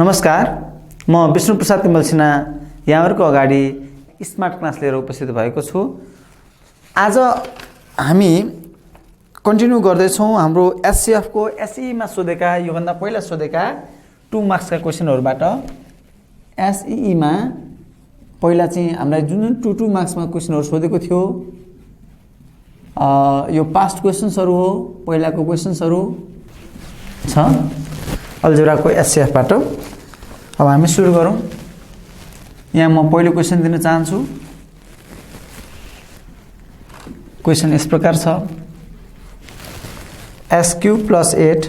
नमस्कार, म विष्णु प्रसाद तिमल सिन्हा यहाँहरुको अगाडि स्मार्ट क्लास लिएर उपस्थित भएको छु। आज हामी कन्टिन्यू गर्दै छौं हाम्रो एससीएफ को एसई मा सोधेका यो भन्दा पहिला सोधेका 2 मार्क्स का क्वेशनहरुबाट। एसई मा पहिला चाहिँ हामीलाई जुन 2 मार्क्स मा क्वेशनहरु सोधेको थियो यो पास्ट क्वेशन्सहरु हो, पहिलाको क्वेशन्सहरु छ अलजेब्रा को एससीएफ बाट। अब हामी सुरु गरौं। यहाँ म पहिलो क्वेशन दिन चाहन्छु। क्वेशन यस प्रकार छ, x³ + 8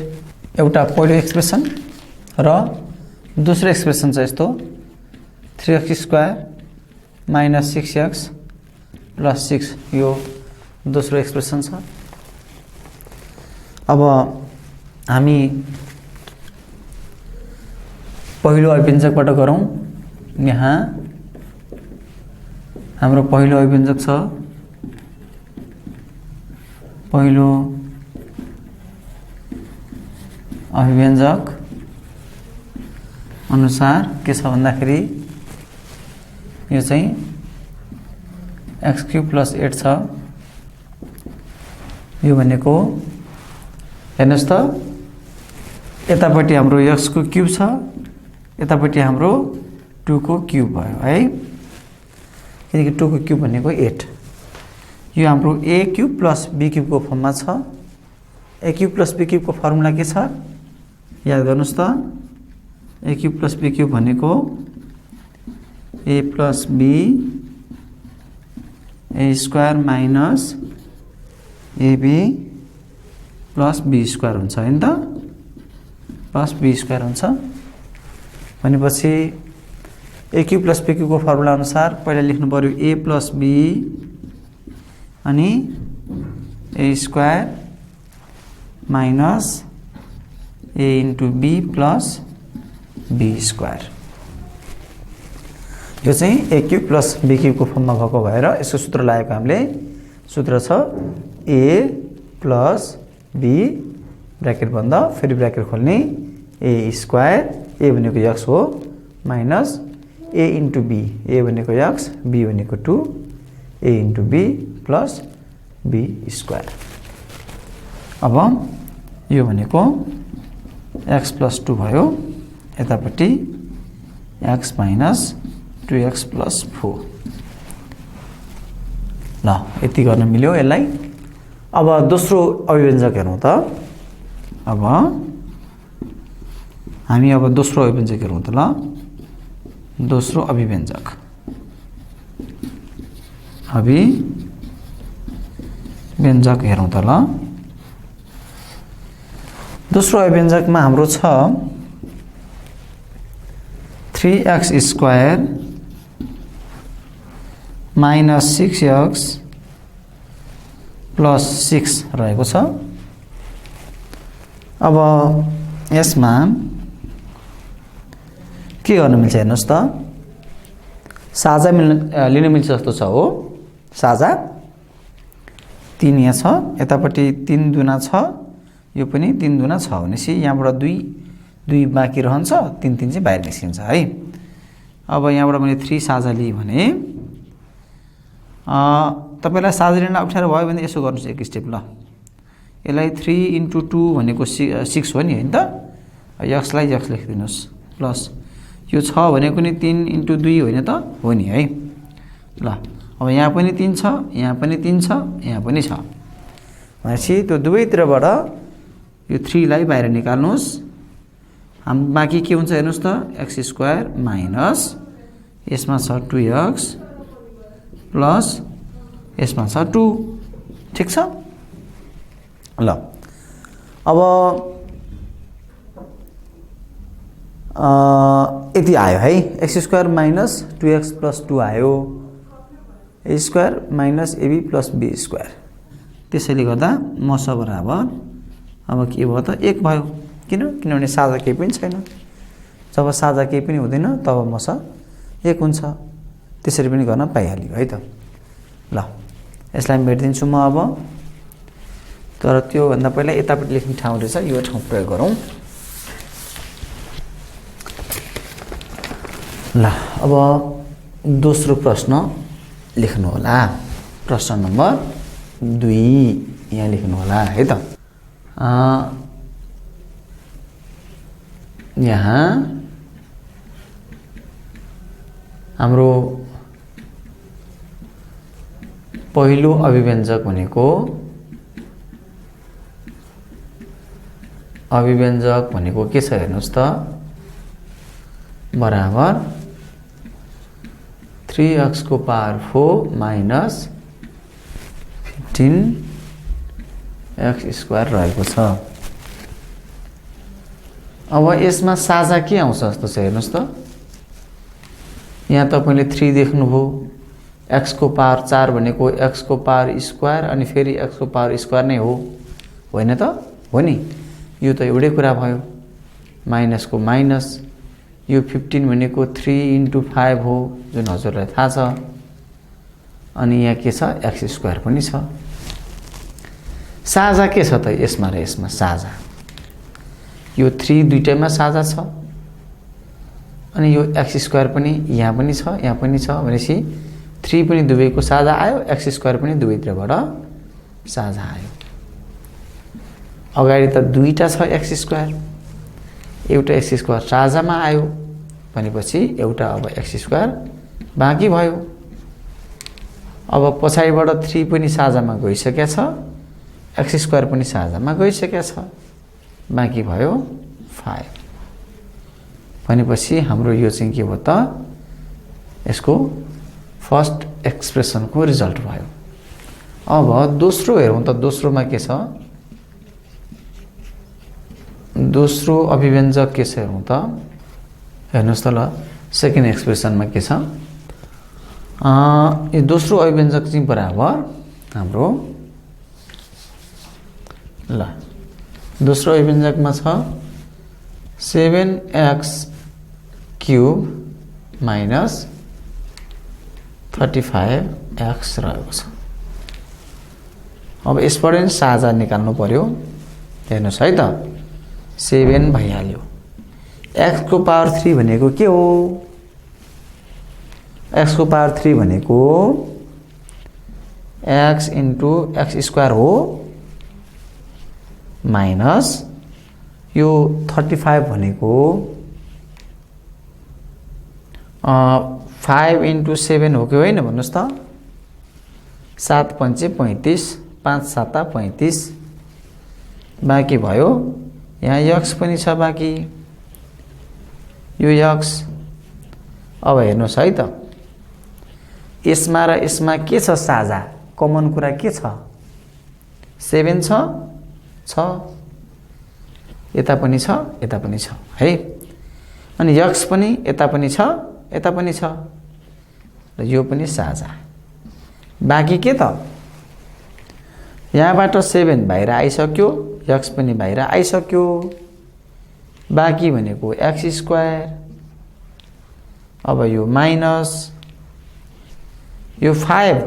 एउटा पहिलो एक्सप्रेसन र दोस्रो एक्सप्रेसन छ यस्तो 3x² - 6x + 6 यो दोस्रो एक्सप्रेसन छ। अब हामी पहिलो अभिव्यञ्जकबाट गरौं। यहाँ हाम्रो पहिलो अभिव्यञ्जक छ, पहिलो अभिव्यञ्जक अनुसार के छ भन्दाखेरि यो चाहिँ x³ + 8 छ। यो भनेको हेर्नुस् त, यतापट्टि हाम्रो x को क्यूब छ, यतापट्टि हाम्रो 2 को क्यूब भयो है, किनकि 2 को क्यूब भनेको 8। यो हाम्रो a³ + b³ को फर्ममा छ। a³ + b³ को फर्मुला के छ याद गर्नुस् त। a³ + b³ भनेको a + b a² - ab + b² हुन्छ हैन त, प्लस b² हुन्छ। भनेपछि a³ + b³ को फर्मुला अनुसार पहिला लेख्नु पर्यो a + b अनि a² - a * b + b²। यो चाहिँ a³ + b³ को फर्ममा भएको भएर यसको सूत्र लागेको हामीले। सूत्र छ a + b ब्र्याकेट बन्द फेरि ब्र्याकेट खोल्ने a², a भनेको x हो, माइनस a * b, a भनेको x, b भनेको 2, a * b + b²। अब यो भनेको x + 2 भयो, यतापट्टि x - 2x + 4। ल यति गर्न मिल्यो यसलाई। अब दोस्रो अभिव्यञ्जक हेरौं त। अब हामी दोस्रो अभिव्यञ्जक हेरौं त ल। दोस्रो अभिव्यञ्जक हेरौं त ल। दोस्रो अभिव्यञ्जकमा हाम्रो छ 3x² - 6x + 6 रहेको छ। अब यसमा के गर्न मिल्छ हेर्नुस् त। साझा लिन मिल्छ जस्तो छ हो। साझा 3 यहाँ छ, यतापट्टि 3 दुना छ, यो पनि 3 दुना छ भनेपछि यहाँबाट 2 बाँकी रहन्छ, 3 चाहिँ बाहिर निस्किन्छ है। अब यहाँबाट मैले 3 साझा लिएँ भने तपाईलाई साझा लिन अप्ठ्यारो भयो भने यसो गर्नुस् एक स्टेप ल। यसलाई 3 * 2 भनेको 6 हो नि हैन त। x लाई x लेखिदिनुस् प्लस यो 6 भनेको नि 3 * 2 होइन त, हो नि है। ल अब यहाँ पनि 3 छ, यहाँ पनि 3 छ, यहाँ पनि छ भनेपछि त्यो दुवैतिरबाट यो 3 लाई बाहिर निकाल्नुस्। हाम बाँकी के हुन्छ हेर्नुस् त, x² माइनस यसमा छ 2x प्लस यसमा छ 2। ठीक छ। ल अब यति आयो है, x² माइनस 2x प्लस 2 आयो, a² minus ab plus b²। त्यसैले गर्दा मस बराबर अब के भयो त 1 भयो। किनभने साझा केही पनि छैन। जब साझा केही पनि हुँदैन तब मस 1 हुन्छ। त्यसरी पनि गर्न पाइहाल्यो है त। ल यसलाई मेटिदिन्छु म अब। तर त्यो भन्दा पहिला यतापट्टि लेख्ने ठाउँ रहेछ, यो ठाउँ प्रयोग गरौँ। ल अब दोस्रो प्रश्न लेख्नु होला। प्रश्न नम्बर 2 यहाँ लेख्नु होला है त। यहाँ हाम्रो पहिलो अभिव्यञ्जक भनेको के छ हेर्नुस् त, बराबर 3x को पावर 4 माइनस 15x स्क्वायर रहेको छ। अब यसमा साझा के आउँछ जस्तो छ हेर्नुस् त। यहाँ तपाईले 3 देख्नुभयो, x को पावर 4 भनेको x को पावर स्क्वायर अनि फेरि x को पावर स्क्वायर नै हो, होइन त? हो नि, यो त एउटै कुरा भयो। माइनस को माइनस, यो 15 भनेको 3 × 5 हो जुन हजुरलाई थाहा छ। अनि यहाँ के छ, x स्क्वायर पनि छ। साझा के छ त यसमा र यसमा? साझा यो 3 दुईटैमा साझा छ, अनि यो x स्क्वायर पनि यहाँ पनि छ, यहाँ पनि छ भनेपछि 3 पनि दुवैको साझा आयो, x स्क्वायर पनि दुवैतिरबाट साझा आयो। अगाडि त दुईटा छ x स्क्वायर, एउटा x स्क्वायर साझामा आयो भनेपछि एउटा अब x स्क्वायर बाँकी भयो। अब पछाडिबाट 3 पनि साझामा गइसकेको छ, x स्क्वायर पनि साझामा गइसकेको छ, बाँकी भयो 5। भनेपछि हाम्रो यो चाहिँ के हो त, यसको फर्स्ट एक्सप्रेसनको रिजल्ट भयो। अब दोस्रो हेरौँ त, दोस्रोमा के छ, दोस्रो अभिव्यञ्जक के छ हेरौँ त। हेर्नुहोस् त ल, सेकेन्ड एक्सप्रेसनमा के छ, यो दोस्रो अभिव्यञ्जक चाहिँ बराबर हाम्रो, ल दोस्रो अभिव्यञ्जकमा छ 7x³ माइनस 35x रहेको छ। अब यसबाट नि साझा निकाल्नु पर्यो। हेर्नुहोस् है त, 7 भइहाल्यो। x को पावर 3 भनेको के हो? x को पावर 3 भनेको x × x स्क्वायर हो, माइनस यो 35 भनेको 5 × 7 हो कि होइन भन्नुहोस् त। 7 × 5 = 35, 5 × 7 = 35, बाँकी भयो यहाँ x पनि छ बाँकी, यो x। अब हेर्नुहोस् है त, यसमा र यसमा के छ साझा? कमन कुरा के छ? 7 छ, यता पनि छ, यता पनि छ है। अनि x पनि यता पनि छ, यता पनि छ, र यो पनि साझा। बाँकी के त? यहाँबाट 7 बाहिर आइसक्यो, x पनि बाहिर आइसक्यो, बाँकी भनेको x स्क्वायर। अब यो माइनस यो 5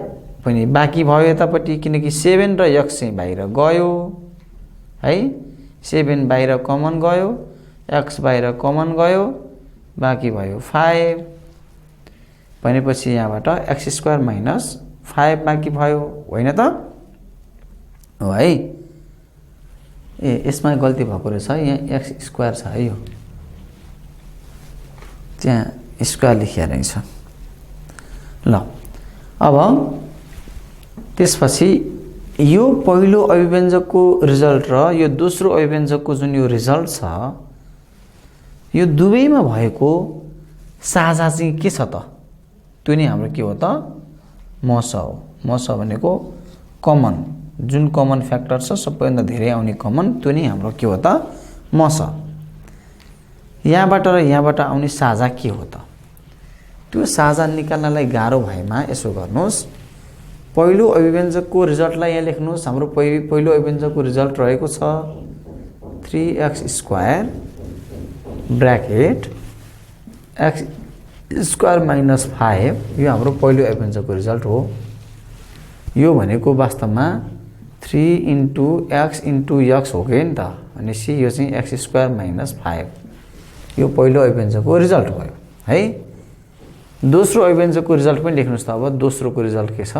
पनि बाँकी भयो यतापट्टि, किनकि 7 र x चाहिँ बाहिर गयो है। 7 बाहिर कमन गयो, x बाहिर कमन गयो, बाँकी भयो 5। भनेपछि यहाँबाट x स्क्वायर माइनस 5 बाँकी भयो, होइन त? हो है। ए यसमा गल्ती भएको रहेछ, यहाँ x स्क्वायर छ है, यो त्यहाँ स्क्वायर लेखिया रहेछ। ल अब त्यसपछि यो पहिलो अभिव्यञ्जकको रिजल्ट र यो दोस्रो अभिव्यञ्जकको जुन यो रिजल्ट छ, यो दुवैमा भएको साझा चाहिँ के छ त? त्यो नै हाम्रो के हो त? मस हो। मस भनेको कमन, जुन कमन फ्याक्टर छ सबैभन्दा धेरै आउने कमन, त्यो नै हाम्रो के हो त? मस। यहाँबाट र यहाँबाट आउने साझा के हो त? त्यो साझा निकाल्नलाई गाह्रो भएमा यसो गर्नुहोस्, पहिलो अभिव्यञ्जकको रिजल्टलाई यहाँ लेख्नुहोस्। हाम्रो पहिलो अभिव्यञ्जकको रिजल्ट रहेको छ 3x² bracket x square minus 5, यो हाम्रो पहिलो अभिव्यञ्जकको रिजल्ट हो। यो भनेको वास्तवमा 3 × x × x हो कि नि त, भनेपछि यो चाहिँ x² माइनस 5, यो पहिलो अभिव्यञ्जकको रिजल्ट भयो है। दोस्रो अभिव्यञ्जकको रिजल्ट पनि लेख्नुस् त। अब दोस्रोको रिजल्ट के छ?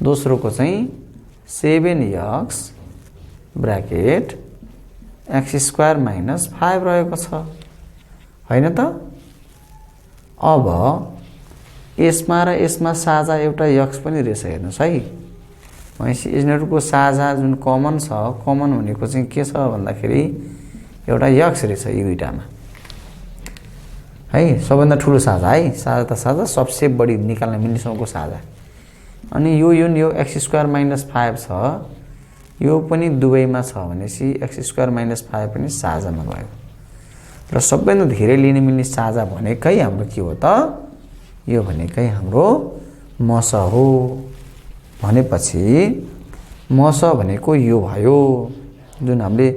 दोस्रोको चाहिँ 7x ब्र्याकेट x² माइनस 5 रहेको छ, होइन त? अब यसमा र यसमा साझा एउटा x पनि रहेछ, हेर्नुहोस् है। भनेपछि यिनीहरूको साझा जुन कमन छ, कमन भनेको चाहिँ के छ भन्दाखेरि एउटा x रहेछ यी दुईटामा, है। सबभन्दा ठुलो साझा है, साझा त साझा, सबसे बढी निकाल्न मिल्नेसम्मको साझा। अनि यो x² माइनस 5 छ, यो पनि दुवैमा छ भनेपछि x² माइनस 5 पनि साझामा गयो। र सबैभन्दा धेरै लिन मिल्ने साझा भनेकै हाम्रो के हो त? यो भनेकै हाम्रो मस हो। भनेपछि मस भनेको यो भयो, जुन हामीले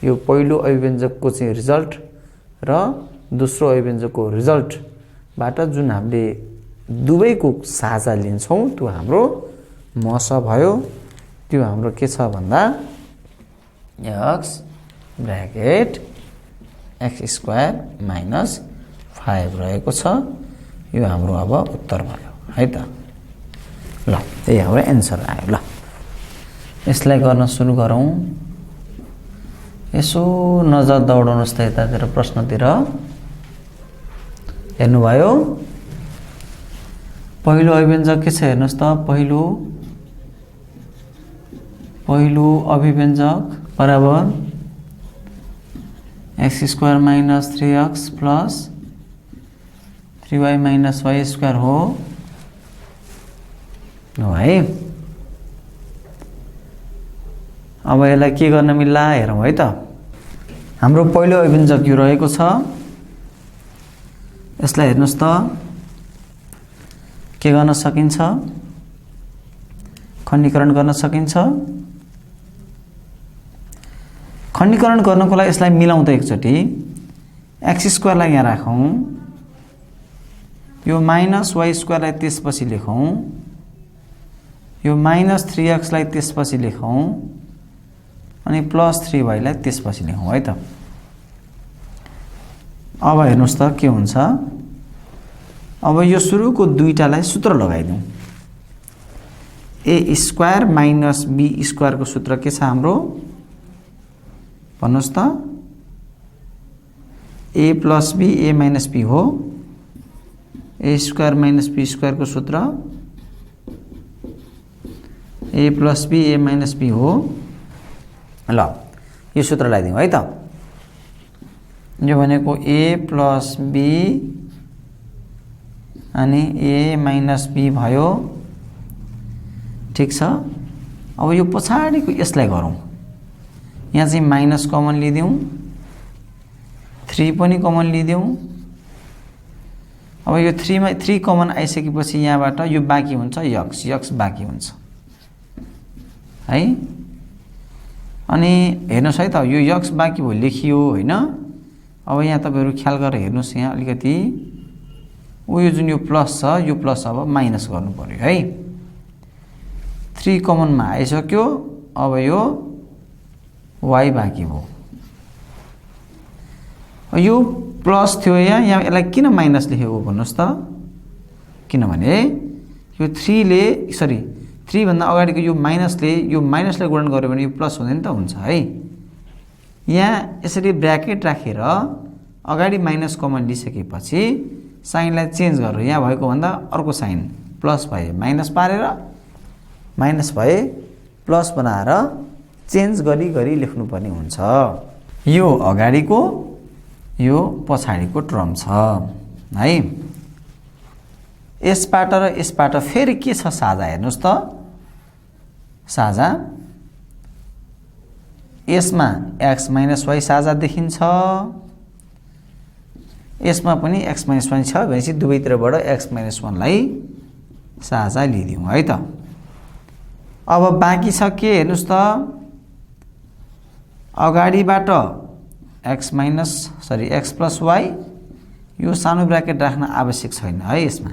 यो पहिलो अभिव्यञ्जकको चाहिँ रिजल्ट र दोस्रो अभिव्यञ्जकको रिजल्टबाट जुन हामीले दुवैको साझा लिन्छौँ त्यो हाम्रो मस भयो। त्यो हाम्रो के छ भन्दा x ब्र्याकेट x² माइनस 5 रहेको छ। यो हाम्रो अब उत्तर भयो, है त। ल, यही हाम्रो एन्सर आयो। ल, यसलाई गर्न सुरु गरौँ। यसो नजर दौडाउनुहोस् त यतातिर, प्रश्नतिर। हेर्नुभयो? पहिलो अभिव्यञ्जक के छ हेर्नुहोस् त। पहिलो अभिव्यञ्जक बराबर x² minus 3x plus 3y minus y² हो है। अब यसलाई के गर्न मिल्ला हेरौँ है त। हाम्रो पहिलो अभिव्यञ्जक यो रहेको छ। यसलाई हेर्नुहोस् त, के गर्न सकिन्छ? खण्डीकरण गर्न सकिन्छ। खण्डीकरण गर्नको लागि यसलाई मिलाउँ त एकचोटि। x² लाई यहाँ राखौँ, यो माइनस y² लाई त्यसपछि लेखौँ, यो माइनस 3x लाई त्यसपछि लेखौँ, अनि प्लस 3y लाई त्यसपछि लेखौँ, है त। अब हेर्नुहोस् त के हुन्छ। अब यो सुरुको दुईटालाई सूत्र लगाइदिउँ। a² माइनस b² को सूत्र के छ हाम्रो? भन्नुहोस् त। a plus b a minus b हो। a² माइनस b² को सूत्र a plus b a minus b हो। ल, यो सूत्र लगाइदिउँ है त। यो भनेको a प्लस b अनि a माइनस b भयो, ठिक छ। अब यो पछाडिको यसलाई गरौँ। यहाँ चाहिँ माइनस कमन लिदिउँ, 3 पनि कमन लिदिउँ। अब यो 3 कमन आइसकेपछि यहाँबाट यो बाँकी हुन्छ x बाँकी हुन्छ, है। अनि हेर्नुहोस् है त, यो x बाँकी भयो, लेखियो, होइन। अब यहाँ तपाईँहरू ख्याल गरेर हेर्नुहोस्, यहाँ अलिकति यो जुन यो प्लस छ, यो प्लस अब माइनस गर्नु पर्यो, है। 3 कमनमा आइसक्यो। अब यो y बाँकी भयो। यो प्लस थियो यहाँ यसलाई किन माइनस लेखेको भन्नुहोस् त। किनभने यो 3 भन्दा अगाडिको यो माइनसले गुणन गर्यो भने यो प्लस हुँदैन त, हुन्छ है। यहाँ यसरी ब्र्याकेट राखेर अगाडि माइनस कमन लिइसकेपछि साइनलाई चेन्ज गरेर यहाँ भएको भन्दा अर्को साइन प्लस भए माइनस पारेर, माइनस भए प्लस बनाएर चेन्ज गरी लेख्नुपर्ने हुन्छ। यो अगाडिको, यो पछाडिको टर्म छ, है। यसबाट र यसबाट फेरि के छ साझा हेर्नुहोस् त। साझा यसमा x माइनस y साझा देखिन्छ, यसमा पनि x माइनस 1 छ भनेपछि दुवैतिरबाट x माइनस 1 लाई साझा लिदिउँ, है त। अब बाँकी छ के हेर्नुहोस् त। अगाडिबाट x प्लस y, यो सानो ब्र्याकेट राख्न आवश्यक छैन, है। यसमा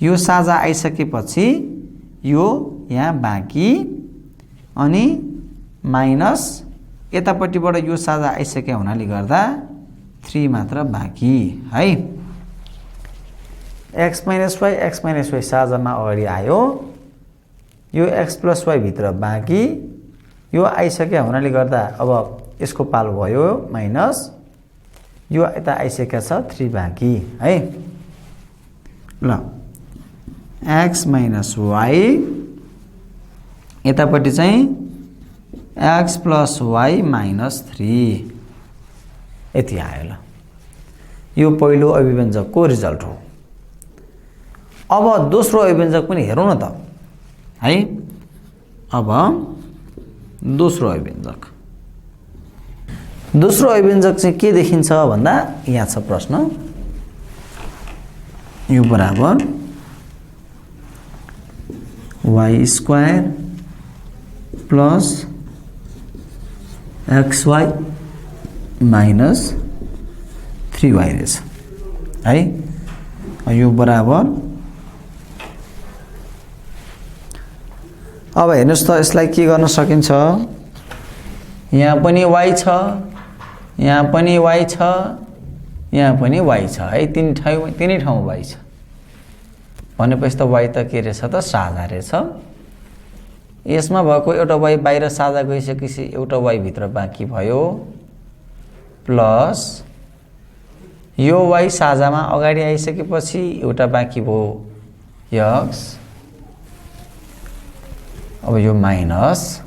यो साझा आइसकेपछि यो यहाँ बाँकी, अनि माइनस यतापट्टिबाट यो साझा आइसके हुनाले गर्दा 3 मात्र बाँकी, है। x माइनस y साझामा अगाडि आयो, यो x प्लस y भित्र बाँकी, यो आइसक्यो हुनाले गर्दा अब यसको पालो भयो माइनस, यो यता आइसकेको छ 3 बाँकी है। ल x माइनस y यतापट्टि चाहिँ x प्लस y माइनस 3 यति आयो। ल यो पहिलो अभिव्यञ्जकको रिजल्ट हो। अब दोस्रो अभिव्यञ्जक पनि हेरौँ न त है। अब दोस्रो अभिव्यञ्जक चाहिँ के देखिन्छ भन्दा यहाँ छ प्रश्न, यो बराबर y square plus xy minus 3y रहेछ है। यो बराबर, अब हेर्नुहोस् त यसलाई के गर्न सकिन्छ, यहाँ पनि y छ, यहाँ पनि y छ, यहाँ पनि y छ है, तिनै ठाउँ y छ भनेपछि त y त के रहेछ त साझा रहेछ। यसमा भएको एउटा y बाहिर साझा गइसकेपछि एउटा y भित्र बाँकी भयो, प्लस यो y साझामा अगाडि आइसकेपछि एउटा बाँकी भयो x, अब यो माइनस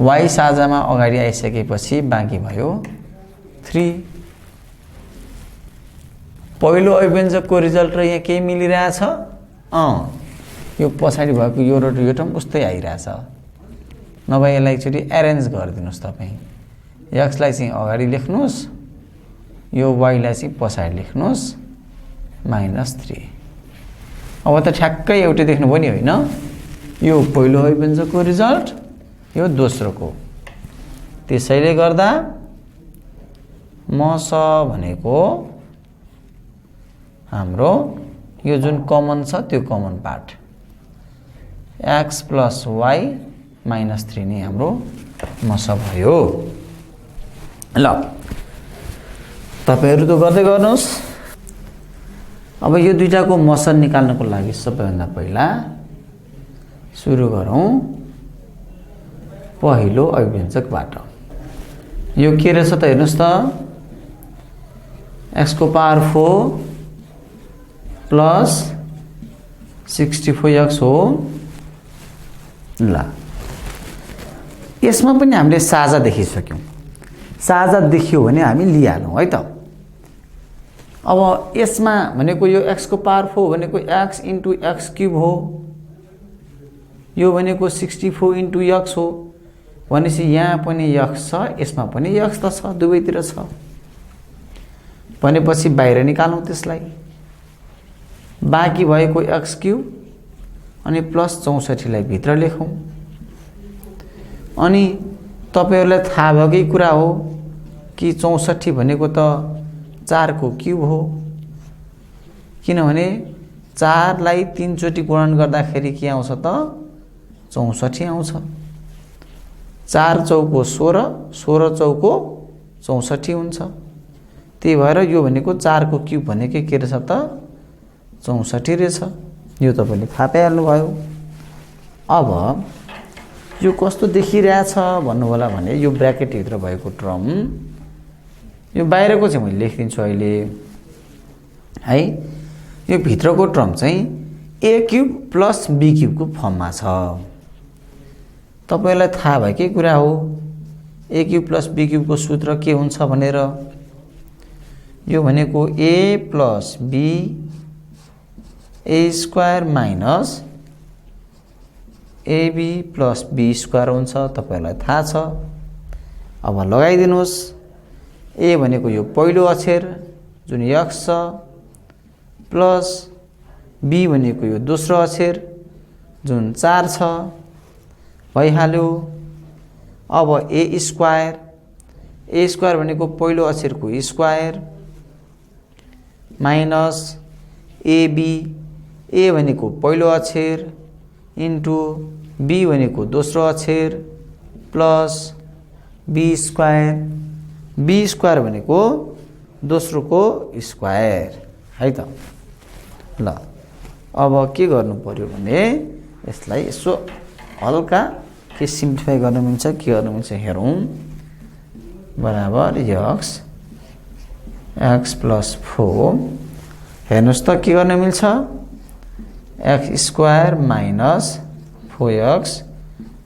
y साझामा अगाडि आइसकेपछि बाँकी भयो 3। पहिलो अभिव्यञ्जकको रिजल्ट र यहाँ केही मिलिरहेछ, यो पछाडि भएको यो र यो टर्म उस्तै आइरहेछ। नभए यसलाई एकचोटि एरेन्ज गरिदिनुहोस् तपाईँ, एक्सलाई चाहिँ अगाडि लेख्नुहोस्, यो वाइलाई चाहिँ पछाडि लेख्नुहोस् माइनस 3। अब त ठ्याक्कै एउटै देख्नुभयो नि होइन, यो पहिलो अभिव्यञ्जकको रिजल्ट, यो दोस्रोको। त्यसैले गर्दा मस भनेको हाम्रो यो जुन कमन छ त्यो common part x plus y minus 3 नै हाम्रो मस भयो। ल तपाईहरु त गर्दै गर्नुहोस्। अब यो दुईटाको मस निकाल्नको लागि सबैभन्दा पहिला सुरु गरौँ पहिलो अभिव्यञ्जकबाट। यो के रहेछ त हेर्नुस् त, x को पावर 4 प्लस 64x हो। ल यसमा पनि हामीले साझा देखिसक्यौं, साझा देखियो भने हामी लिइहालौं है त। अब यसमा भनेको यो x को पावर 4 भनेको x इन्टु x क्यूब हो, यो भनेको 64 इन्टु x हो भनेपछि यहाँ पनि x छ, यसमा पनि x त छ, दुवैतिर छ भनेपछि बाहिर निकालौं त्यसलाई। बाँकी भएको x क्यूब अनि प्लस 64 लाई भित्र लेखौं। अनि तपाईहरुलाई थाहा भएकै कुरा हो कि 64 भनेको त 4 को क्यूब हो, किनभने 4 लाई 3 चोटी गुणन गर्दाखेरि के आउँछ त 64 आउँछ। 4 चौको 16, 16 चौको 64 हुन्छ। त्यही भएर यो भनेको 4 को क्यूब भनेको के रहेछ त 64 रहेछ। यो तपाईले थाहा पाइहाल्नु भयो। अब यो कस्तो देखिरहेछ भन्नु होला भने यो ब्र्याकेट भित्र भएको टर्म, यो बाहिरको चाहिँ मैले लेखिदिन्छु अहिले है। यो भित्रको टर्म चाहिँ a cube plus b cube को फर्ममा छ। तपाईलाई थाहा भएकै कुरा हो a cube plus b cube को सूत्र के हुन्छ भनेर। यो भनेको a plus b a square minus ab plus b square हुन्छ, तपाईलाई थाहा छ। अब लगाइदिनुस्। a भनेको यो पहिलो अक्षर जुन x छ, प्लस b भनेको यो दोस्रो अक्षर जुन 4 छ, भइहाल्यो। अब a स्क्वायर भनेको पहिलो अक्षरको स्क्वायर माइनस ab, a भनेको पहिलो अक्षर इन्टु b भनेको दोस्रो अक्षर प्लस b स्क्वायर भनेको दोस्रोको स्क्वायर है त। ल अब के गर्नु पर्यो भने यसलाई यसो हल्का के सिम्प्लिफाई गर्न मिल्छ के गर्न मिल्छ हेरौँ बराबर x प्लस 4 हेर्नुहोस् त के गर्न मिल्छ x square minus 4x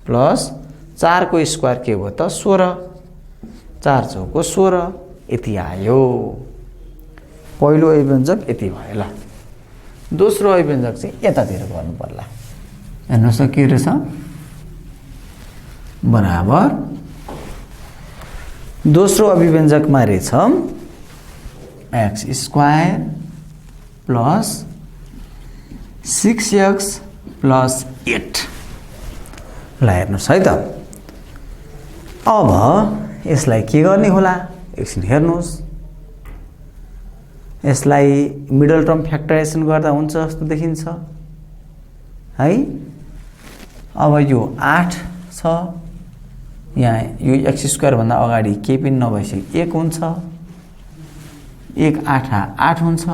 plus 4 को स्क्वायर के भयो त 16 4 चौको 16 यति आयो पहिलो अभिव्यञ्जक यति भयो ल दोस्रो अभिव्यञ्जक चाहिँ यतातिर गर्नु पर्ला हेर्नुहोस् त के रहेछ बराबर दोस्रो अभिव्यञ्जकमा रहेछ x square plus 6x plus 8 ल हेर्नुहोस् है त अब यसलाई के गर्ने होला एकछिन हेर्नुहोस् यसलाई मिडल टर्म फ्याक्टराइजेसन गर्दा हुन्छ जस्तो देखिन्छ है अब यो 8 छ यहाँ यो x स्क्वायर भन्दा अगाडि केही पनि नभएपछि 1 हुन्छ 1 8 8 हुन्छ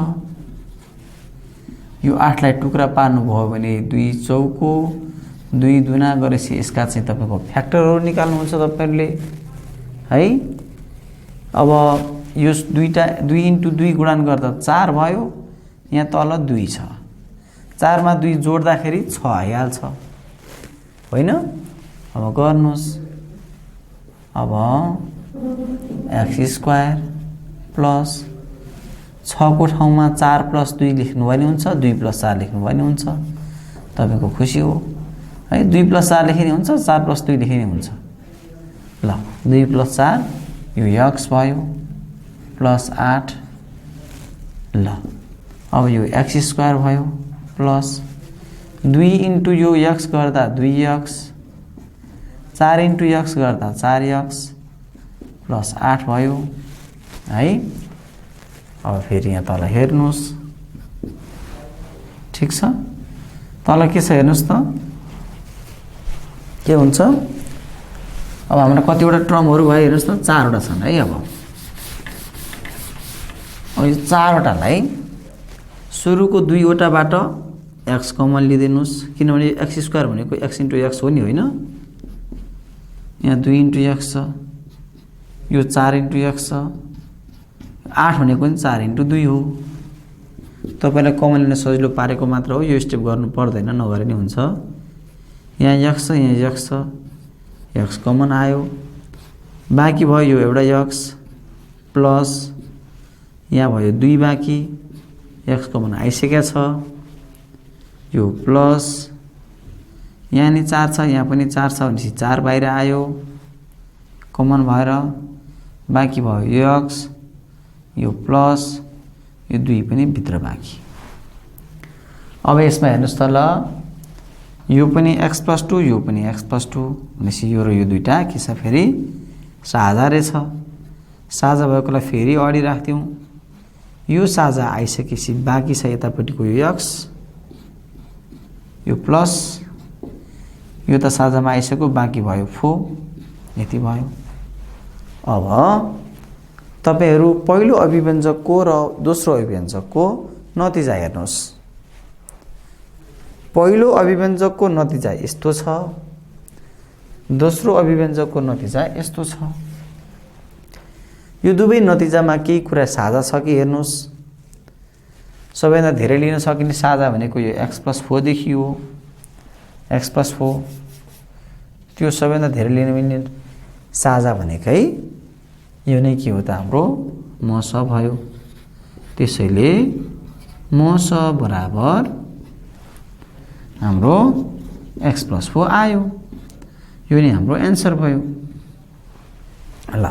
यो 8 लाई टुक्रा पार्नु भयो भने 2 चौको 2 दुना गरेपछि यसका चाहिँ तपाईको फ्याक्टरहरु निकाल्नु हुन्छ तपाईहरुले है अब यो 2 इन्टु 2 गुणन गर्दा 4 भयो यहाँ तल 2 छ 4 मा 2 जोड्दाखेरि 6 आइहाल्छ होइन अब गर्नुस् अब x स्क्वायर प्लस 6 को ठाउँमा 4 प्लस 2 लेख्नु भने हुन्छ 2 प्लस 4 लेख्नु भने हुन्छ तपाईको खुसी हो है 2 प्लस 4 लेख्ने हुन्छ 4 प्लस 2 लेख्ने हुन्छ ल 2 प्लस 4 यो x भयो प्लस 8 ल अब यो x स्क्वायर भयो प्लस 2 इन्टु यो x गर्दा 2x 4 इन्टु x गर्दा 4x प्लस 8 भयो है अब फेरि यहाँ तल हेर्नुस् ठीक छ तल के छ हेर्नुस् त के हुन्छ अब हाम्रो कतिवटा टर्महरु भयो हेर्नुस् त 4 वटा छन् है अब यो 4 वटालाई सुरुको 2 वटाबाट x कमन लिदिनुस् किनभने x स्क्वायर भनेको x इन्टु x हो नि हैन यहाँ 2 इन्टु x छ यो 4 इन्टु x छ 8 भनेको पनि 4 इन्टु 2 हो तपाईलाई कमन लिन सजिलो पारेको मात्र हो यो स्टेप गर्नु पर्दैन नगरे नि हुन्छ यहाँ x छ यहाँ x छ x कमन आयो बाँकी भयो यो एउटा x प्लस यहाँ भयो 2 बाँकी x कमन आइसकेको छ यो प्लस यहाँ नि 4 छ यहाँ पनि 4 छ भनेपछि 4 बाहिर आयो कमन भएर बाँकी भयो यो x यो प्लस यो 2 पनि भित्र बाँकी अब यसमा हेर्नुस् त ल यो पनि x + 2 यो पनि x + 2 भनेपछि यो र यो दुईटा के छ फेरि साझा रहेछ साझा भएकोलाई फेरि अडी राख्दियौ यो साझा आइसकेपछि बाँकी छ यतापटिको यो x यो प्लस यो त साझामा आइसक्यो बाँकी भयो 4 यति भयो अब तपाईहरु पहिलो अभिव्यञ्जकको र दोस्रो अभिव्यञ्जकको नतिजा हेर्नुस् पहिलो अभिव्यञ्जकको नतिजा यस्तो छ दोस्रो अभिव्यञ्जकको नतिजा यस्तो छ यो दुवै नतिजामा केही कुरा साझा छ कि हेर्नुस् सबैभन्दा धेरै लिन सकिने साझा भनेको यो x + 4 देखियो x + 4 त्यो सबैभन्दा धेरै लिन मिल्ने साझा भनेकै यो नै के हो त हाम्रो मस भयो त्यसैले मस बराबर हाम्रो x + 4 आयो यो नै हाम्रो आन्सर भयो ल